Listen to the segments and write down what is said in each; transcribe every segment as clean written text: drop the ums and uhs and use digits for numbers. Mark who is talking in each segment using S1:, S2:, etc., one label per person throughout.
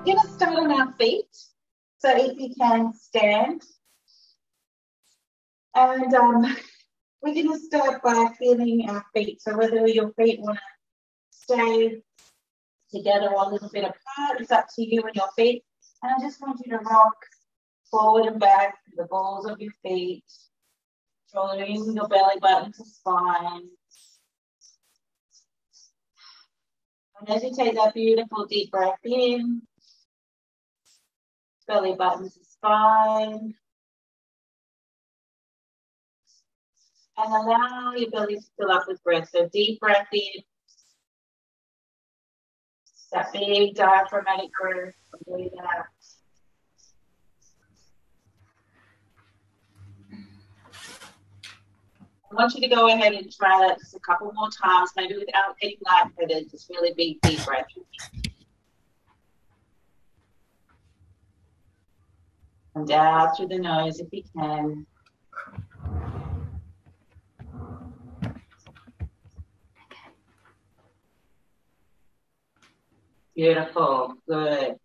S1: We're going to start on our feet. So if you can stand. And we're going to start by feeling our feet. So whether your feet want to stay together or a little bit apart, it's up to you and your feet. And I just want you to rock forward and back the balls of your feet, drawing your belly button to spine. And as you take that beautiful deep breath in, belly button to spine. And allow your belly to fill up with breath. So deep breath in. That big diaphragmatic breath. Breathe out. I want you to go ahead and try that just a couple more times, maybe without getting lightheaded, just really big, deep breath. And out through the nose if you can. Beautiful, good.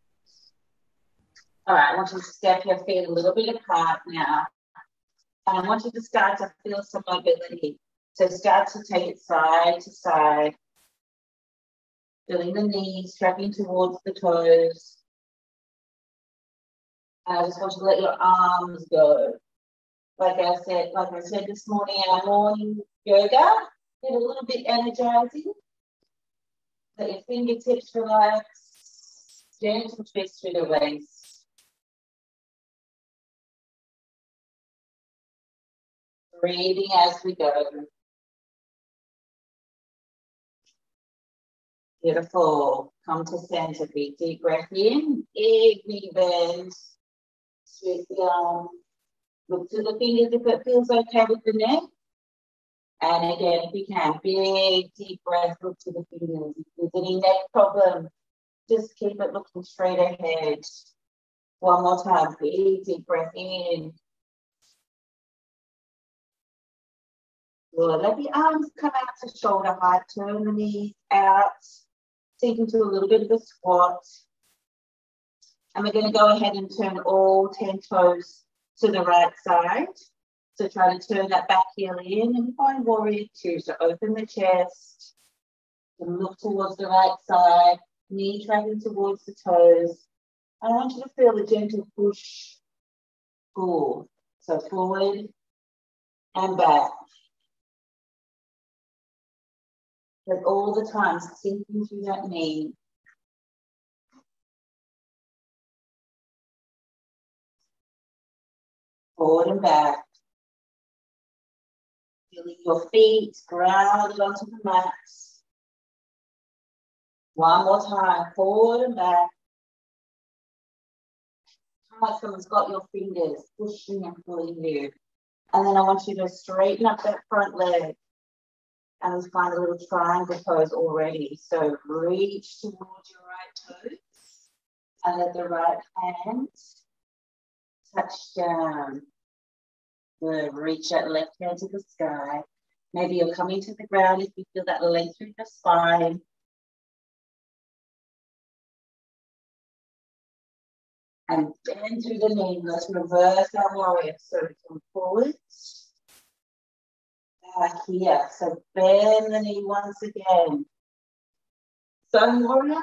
S1: All right, I want you to step your feet a little bit apart now. And I want you to start to feel some mobility. So start to take it side to side. Feeling the knees, strapping towards the toes. And I just want you to let your arms go. Like I said this morning, our morning yoga, get a little bit energizing. Let your fingertips relax. Gentle twist through the waist. Breathing as we go. Beautiful. Come to center. Big deep breath in. Big knee bend. Sweep the arm. Look to the fingers if it feels okay with the neck. And again, if you can, big deep breath. Look to the fingers. If there's any neck problem, just keep it looking straight ahead. One more time. Big deep breath in. Good. Let the arms come out to shoulder height. Turn the knees out. Sink into a little bit of a squat. And we're going to go ahead and turn all 10 toes to the right side. So try to turn that back heel in and find warrior two. So open the chest and look towards the right side. Knee tracking towards the toes. I want you to feel the gentle push, pull. So forward and back. But all the time, sinking through that knee. Forward and back. Feeling your feet grounded onto the mat. One more time, forward and back. Like someone's got your fingers pushing and pulling you. And then I want you to straighten up that front leg. And we find a little triangle pose already. So reach towards your right toes. And let the right hand touch down. Good. Reach that left hand to the sky. Maybe you're coming to the ground if you feel that length through the spine. And bend through the knee. Let's reverse our warrior. So we come forward. Back here. So bend the knee once again. Sun warrior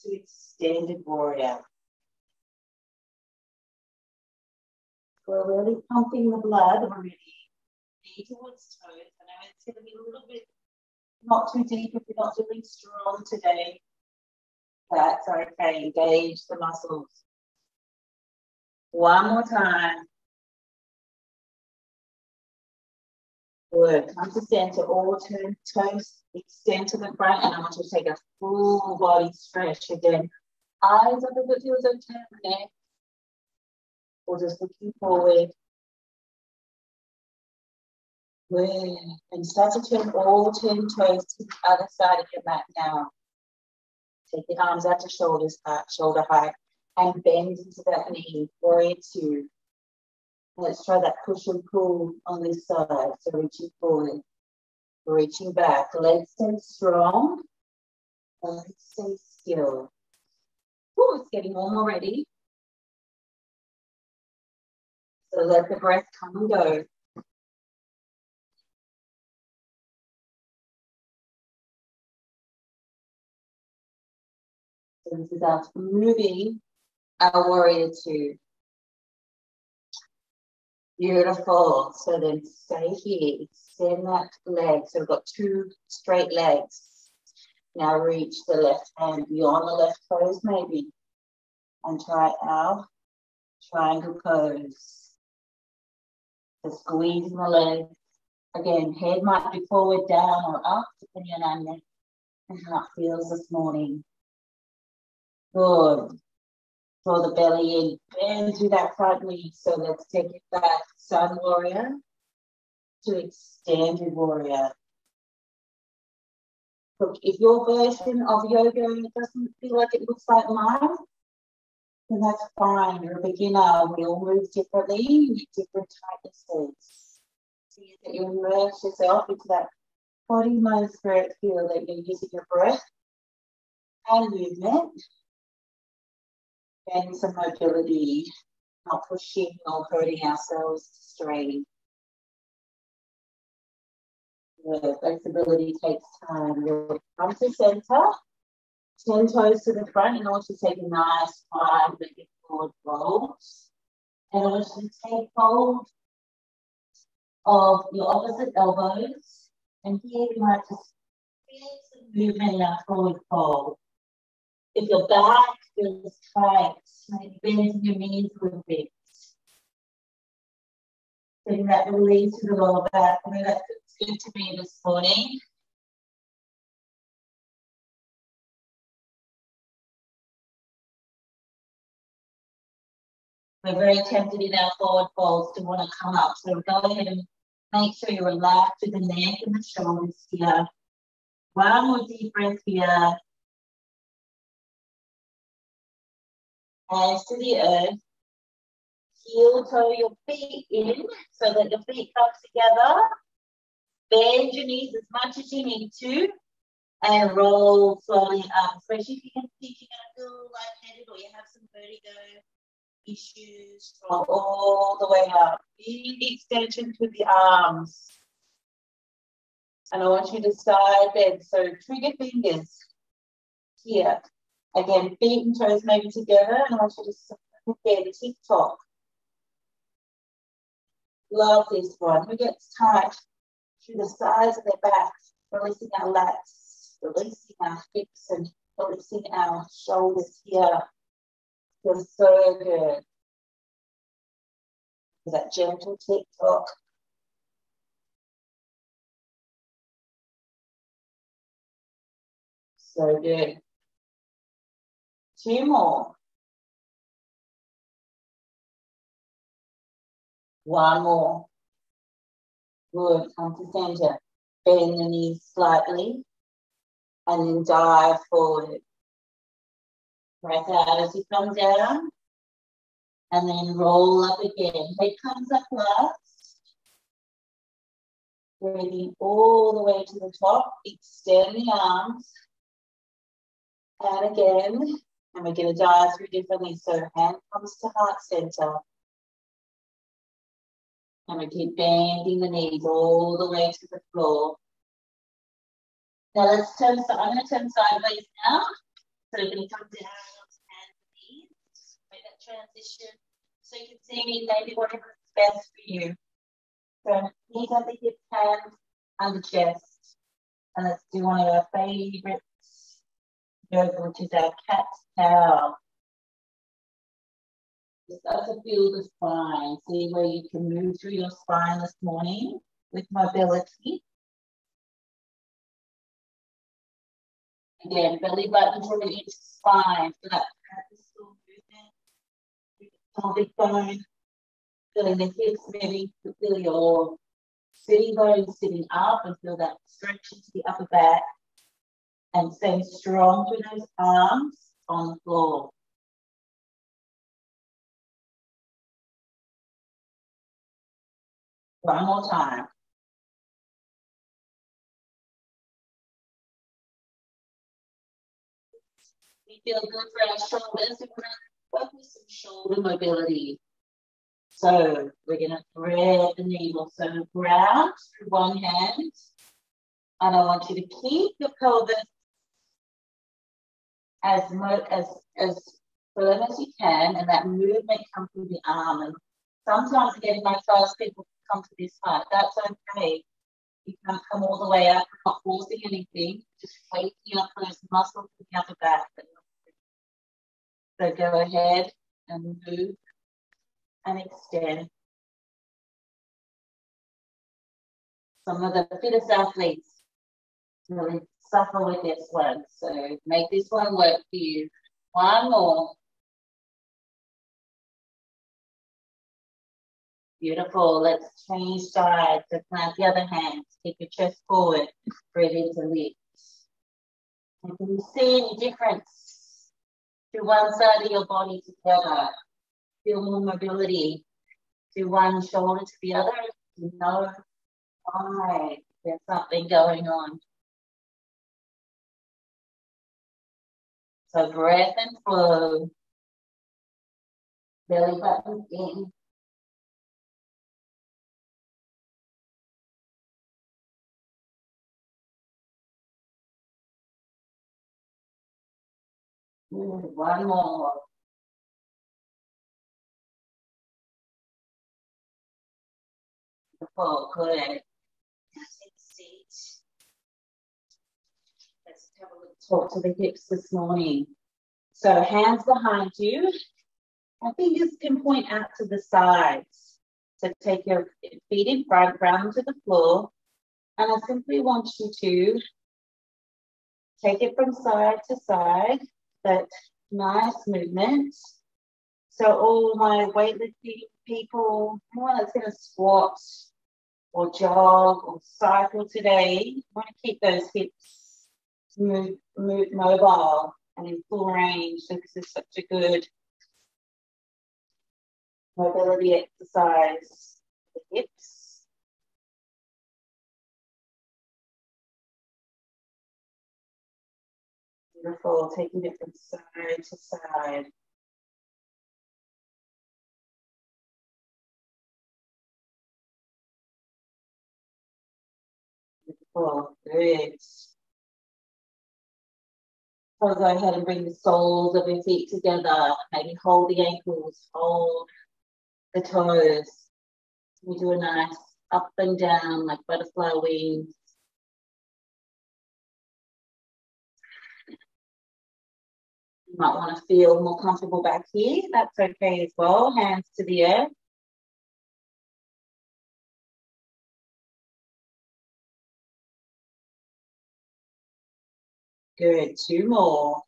S1: to extended warrior. We're really pumping the blood already. Knee towards toes. I know it's going to be a little bit not too deep if you're not feeling strong today. That's okay. Engage the muscles. One more time. Good. Come to center. All turn toes. Extend to the front. And I want you to take a full body stretch again. Eyes up if it feels okay. Neck. Or just looking forward. Good. And start to turn all 10 toes to the other side of your mat now. Take the arms out to shoulder height, and bend into that knee. Warrior two. Let's try that push and pull on this side. So reaching forward, reaching back. Legs stay strong. Legs stay still. Oh, it's getting warm already. So let the breath come and go. So this is us moving our warrior two. Beautiful. So then stay here, extend that leg. So we've got two straight legs. Now reach the left hand beyond the left toes maybe. And try our triangle pose. So squeezing the leg. Again, head might be forward, down, or up, depending on our neck and how it feels this morning. Good. Draw the belly in, bend through that front knee. So let's take it back, sun warrior to extended warrior. Look, if your version of yoga doesn't feel like it looks like mine, then that's fine. You're a beginner. We all move differently with different tightnesses. See that you immerse yourself into that body, mind, spirit feel that you're using your breath and movement. And some mobility, not pushing or hurting ourselves to strain. The flexibility takes time. You'll come to center, 10 toes to the front in order to take a nice wide legged forward fold. In order to take hold of your opposite elbows. And here we might just feel some movement in our forward fold. If your back feels tight, maybe bending your knees a little bit. Bring that release to the lower back. I know that feels good to me this morning. We're very tempted in our forward folds to want to come up. So go ahead and make sure you relax with the neck and the shoulders here. One more deep breath here. Hands to the earth. Heel toe your feet in so that your feet come together. Bend your knees as much as you need to. And roll slowly up, especially if you can think you're going to feel lightheaded or you have some vertigo issues. Roll all the way up. Big extension to the arms. And I want you to side bend. So trigger fingers here. Again, feet and toes maybe together. And I want you to bend tick-tock. Love this one. Who gets tight through the sides of their back, releasing our lats, releasing our hips, and releasing our shoulders here. Feels so good. That gentle tick-tock. So good. Two more. One more. Good. Come to center. Bend the knees slightly and then dive forward. Breath out as you come down and then roll up again. Head comes up last. Breathing all the way to the top. Extend the arms. And again. And we're going to dive through differently. So hand comes to heart center. And we keep bending the knees all the way to the floor. Now let's turn, so I'm going to turn sideways now. So we're going to come down onto hands and knees. Make that transition so you can see me, maybe whatever is best for you. So knees under hips, hands under chest. And let's do one of our favorites yoga, which is our cat's cow. Just start to feel the spine. See where you can move through your spine this morning with mobility. Again, belly button drawing into spine for that purposeful movement. Pelvic bone, feeling the hips moving, feel your sitting bone sitting up and feel that stretch into the upper back and staying strong through those arms on the floor. One more time. feel good for our shoulders. We're going to work with some shoulder mobility. So we're going to thread the needle. So ground through one hand. And I want you to keep your pelvis as firm as you can, and that movement comes through the arm. And sometimes, again, my class people come to this part. That's okay. You can't come all the way up, not forcing anything, just waking up those muscles in the upper back. So go ahead and move and extend. Some of the fittest athletes really suffer with this one. So make this one work for you. One more. Beautiful. Let's change sides. So plant the other hand. Take your chest forward. Breathe into lift. And can you see any difference to one side of your body together? Feel more mobility to one shoulder to the other. You know why there's something going on. So breath and flow. Belly button in. One more. Beautiful, good. Now take a seat. Let's have a little talk to the hips this morning. So hands behind you. And fingers can point out to the sides. So take your feet in front, ground to the floor. And I simply want you to take it from side to side. That nice movement. So all my weightlifting people, anyone that's going to squat or jog or cycle today, want to keep those hips move mobile and in full range. So this is such a good mobility exercise for the hips. Beautiful, taking it from side to side. Beautiful, good. So go ahead and bring the soles of your feet together. Maybe hold the ankles, hold the toes. We do a nice up and down like butterfly wings. You might want to feel more comfortable back here. That's okay as well. Hands to the earth. Good. Two more.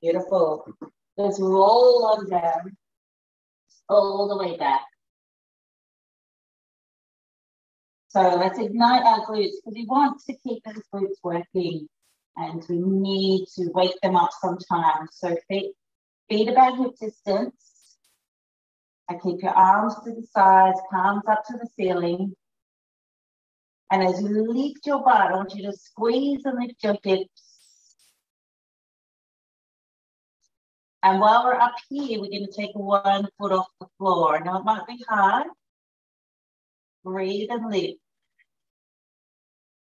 S1: Beautiful. Let's roll on down all the way back. So let's ignite our glutes because we want to keep those glutes working and we need to wake them up sometimes. So feet about hip distance and keep your arms to the sides, palms up to the ceiling. And as you lift your butt, I want you to squeeze and lift your hips. And while we're up here, we're going to take one foot off the floor. I know it might be hard. Breathe and lift.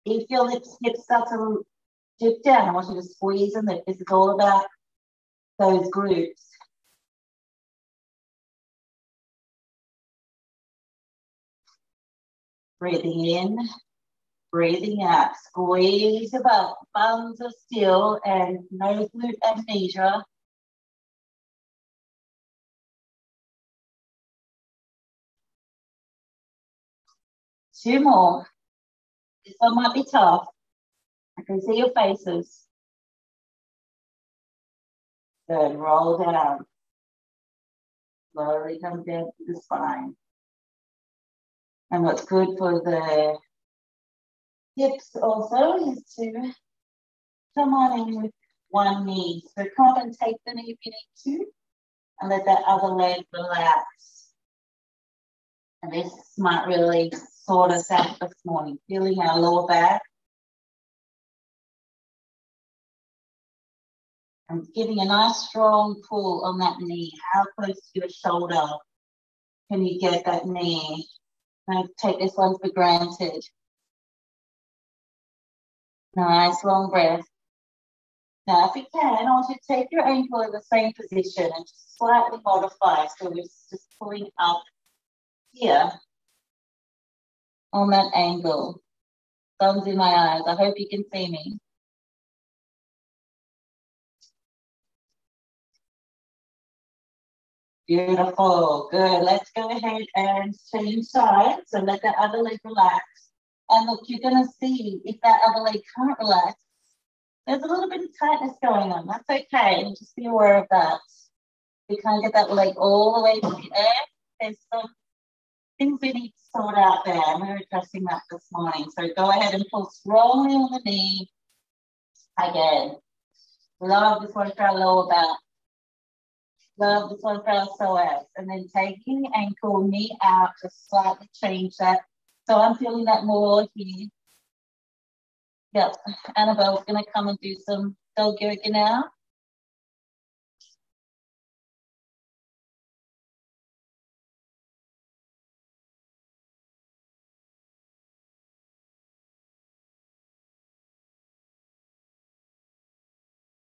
S1: If your hips start to dip down, I want you to squeeze and lift. This is all about those glutes. Breathing in, breathing out. Squeeze your butt. Thumbs are still and no glute amnesia. Two more. This one might be tough. I can see your faces. Good. Roll down. Slowly come down to the spine. And what's good for the hips also is to come on in with one knee. So come up and take the knee if you need to. And let that other leg relax. And this might really sort us out this morning. Feeling our lower back. And giving a nice strong pull on that knee. How close to your shoulder can you get that knee? Don't take this one for granted. Nice long breath. Now, if you can, I want you to take your ankle in the same position and just slightly modify. So we're just pulling up here on that angle. Sun's in my eyes. I hope you can see me. Beautiful. Good. Let's go ahead and change sides. So let that other leg relax. And look, you're going to see if that other leg can't relax, there's a little bit of tightness going on. That's okay. Just be aware of that. We can't get that leg all the way to the edge. There's some things we need to sort out there. And we're addressing that this morning. So go ahead and pull strongly on the knee. Again. Love this one for our lower back. Love this one for our psoas. And then taking the ankle, knee out, just slightly change that. So I'm feeling that more here. Yep, Annabelle's going to come and do some dog yoga now.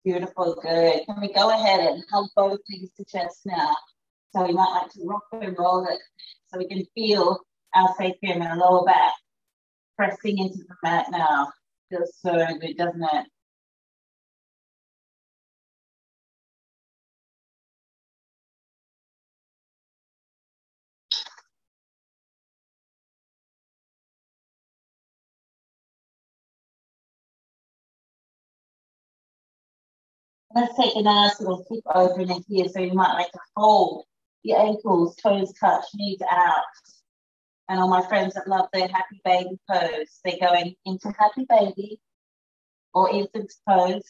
S1: Beautiful, good. Can we go ahead and hug both knees to chest now? So we might like to rock and roll it so we can feel our sacrum and our lower back pressing into the mat now. Feels so good, doesn't it? Let's take a nice little hip opener here. So you might like to hold your ankles, toes touch, knees out. And all my friends that love their happy baby pose, they're going into happy baby or infant's pose.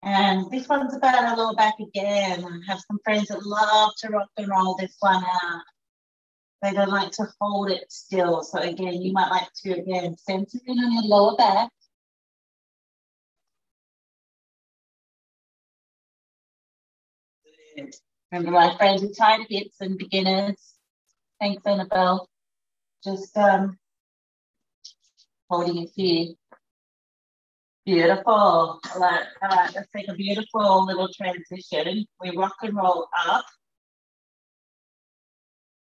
S1: And this one's about our lower back again. I have some friends that love to rock and roll this one out. They don't like to hold it still. So again, you might like to, again, center in on your lower back. Remember my friends with tight hips and beginners. Thanks, Annabelle. Just holding it here. Beautiful. All right, let's take a beautiful little transition. We rock and roll up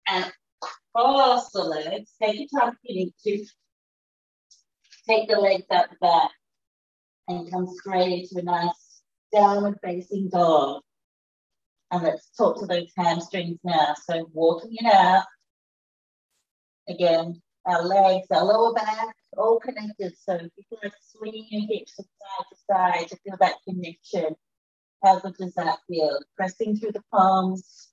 S1: and cross the legs. Take your time if you need to. Take the legs out the back and come straight into a nice downward facing dog. And let's talk to those hamstrings now. So walking it out. Again, our legs, our lower back, all connected. So if you feel like swinging your hips from side to side to feel that connection, how good does that feel? Pressing through the palms.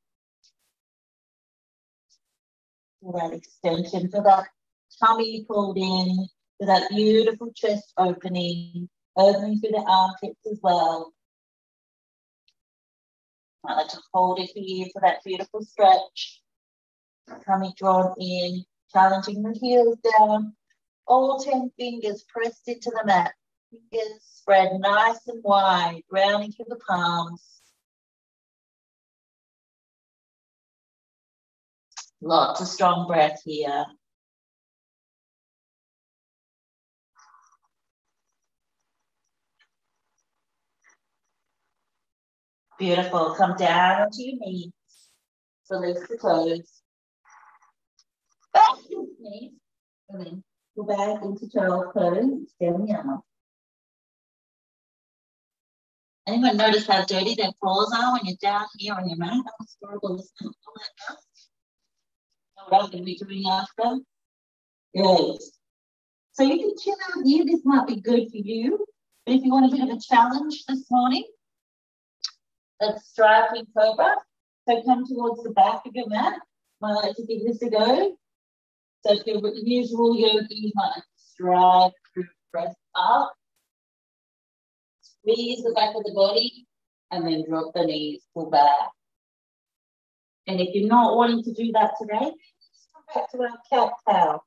S1: Feel that extension. Feel that tummy pulled in. Feel that beautiful chest opening through the armpits as well. I like to hold it here for that beautiful stretch. Tummy drawn in, challenging the heels down. All 10 fingers pressed into the mat. Fingers spread nice and wide, rounding through the palms. Lots of strong breath here. Beautiful. Come down onto your knees. Release the toes. Back to your knees. And then go back into child's pose. Extend the arm. Anyone notice how dirty their floors are when you're down here on your mat? That was horrible. Listen to all that dust. Know what I'm going to be doing after? Good. So you can chill out here. This might be good for you. But if you want a bit of a challenge this morning, let's striking cobra. So come towards the back of your mat. I like to give this a go. So if you're usual yoga, you might strike through, press up. Squeeze the back of the body and then drop the knees, pull back. And if you're not wanting to do that today, just come back to our cat-cow.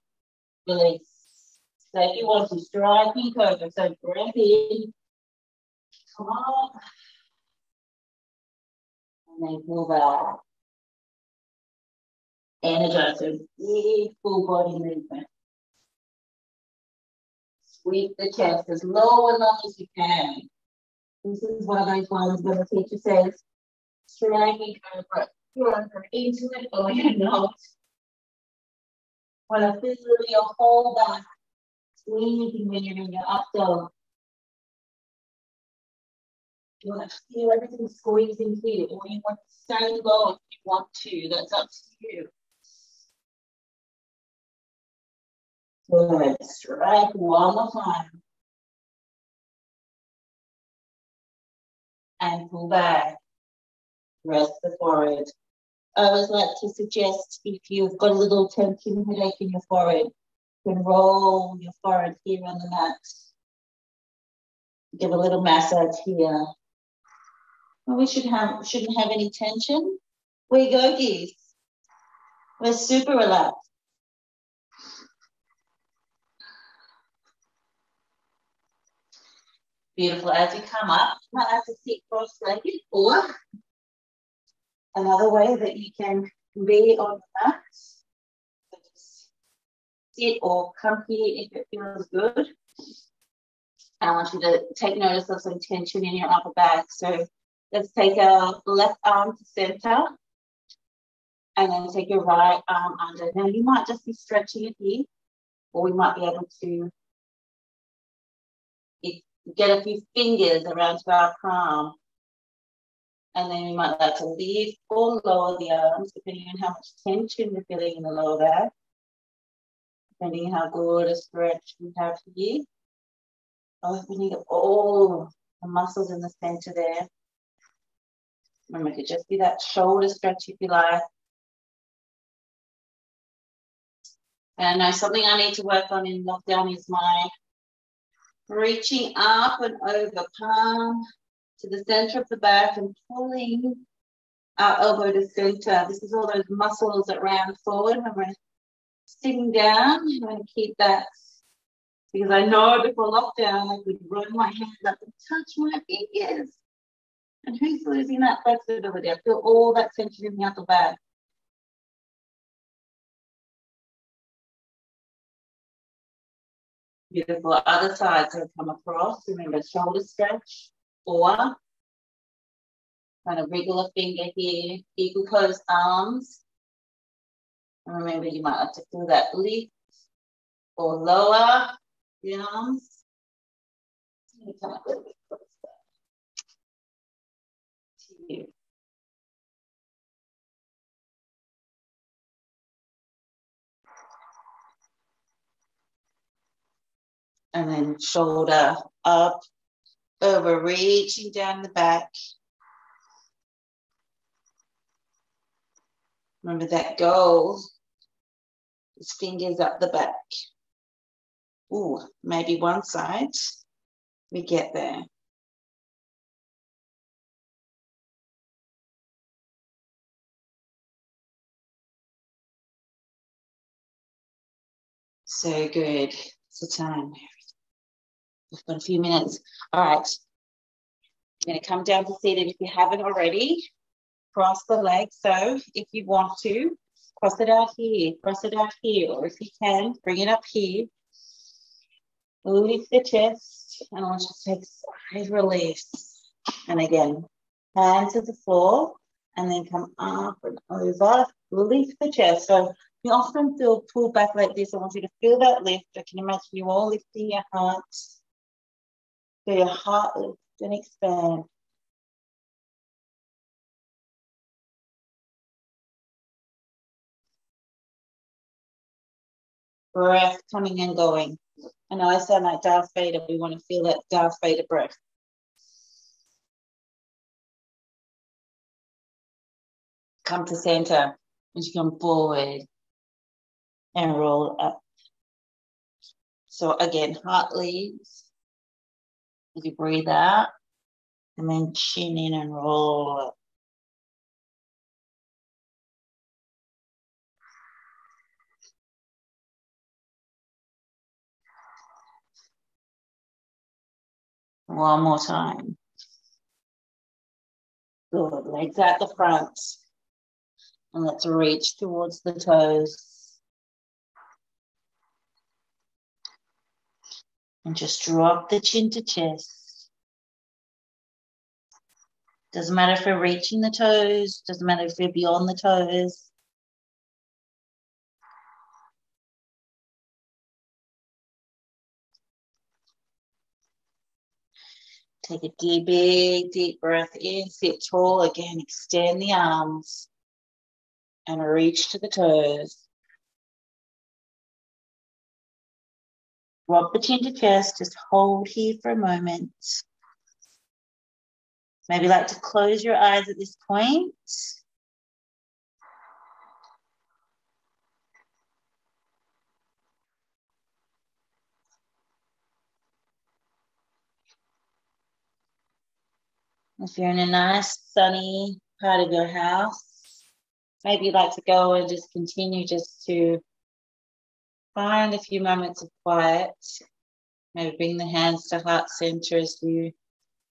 S1: Release. So if you want to striking cobra, so breath in, top. And then pull back. Energize a big full body movement. Sweep the chest as low and long as you can. This is one of those ones where the teacher says, striking over. You're into it or you're not. Want to feel your whole back squeezing when you're in your up dog. You want to feel everything squeezing here, or you want to stay low if you want to. That's up to you. Good. Strike one more time. And pull back. Rest the forehead. I always like to suggest if you've got a little tension headache in your forehead, you can roll your forehead here on the mat. Give a little massage here. Well, we shouldn't have any tension. We're yogis. We're super relaxed. Beautiful. As you come up, you might have to sit cross-legged, or another way that you can be on the mat. So just sit or come here if it feels good. I want you to take notice of some tension in your upper back. So let's take our left arm to center and then take your right arm under. Now you might just be stretching it here, or we might be able to get a few fingers around to our palm. And then you might like to lift or lower the arms, depending on how much tension you're feeling in the lower back, depending on how good a stretch we have here. Opening up all the muscles in the center there. Remember, it could just be that shoulder stretch if you like. And I know something I need to work on in lockdown is my reaching up and over palm to the center of the back and pulling our elbow to center. This is all those muscles that round forward when we're sitting down. I'm going to keep that, because I know before lockdown I could run my hands up and touch my fingers. And who's losing that flexibility? I feel all that tension in the upper back. Beautiful. Other side, so come across. Remember, shoulder stretch, or kind of wriggle a finger here. Eagle pose arms. And remember, you might have to feel that lift or lower the arms. Come up a little bit closer to you. And then shoulder up, over, reaching down the back. Remember that goal is fingers up the back. Ooh, maybe one side. We get there. So good. It's the time. We've got a few minutes. All right. I'm going to come down to seated if you haven't already. Cross the legs. So if you want to, cross it out here, or if you can, bring it up here. Lift the chest, and I want you to take side release. And again, hands to the floor, and then come up and over. Lift the chest. So you often feel pulled back like this. I want you to feel that lift. I can imagine you all lifting your heart. Feel your heart lift and expand. Breath coming and going. I know I sound like Darth Vader. We want to feel that Darth Vader breath. Come to center as you come forward and roll up. So again, heart leads as you breathe out, and then chin in and roll up. One more time. Good. Legs out the front. And let's reach towards the toes. And just drop the chin to chest. Doesn't matter if we're reaching the toes. Doesn't matter if we're beyond the toes. Take a big, deep breath in. Sit tall. Again, extend the arms. And reach to the toes. Drop the chin to chest. Just hold here for a moment. Maybe like to close your eyes at this point. If you're in a nice sunny part of your house, maybe you'd like to go and just continue just to find a few moments of quiet. Maybe bring the hands to heart center as you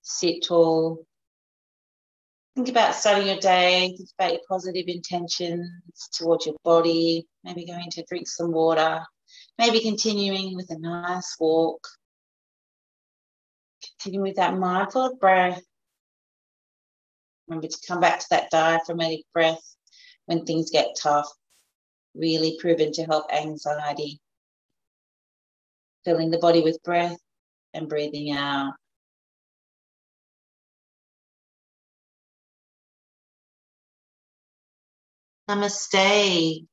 S1: sit tall. Think about starting your day. Think about your positive intentions towards your body. Maybe going to drink some water. Maybe continuing with a nice walk. Continue with that mindful breath. Remember to come back to that diaphragmatic breath when things get tough. Really proven to help anxiety. Filling the body with breath and breathing out. Namaste.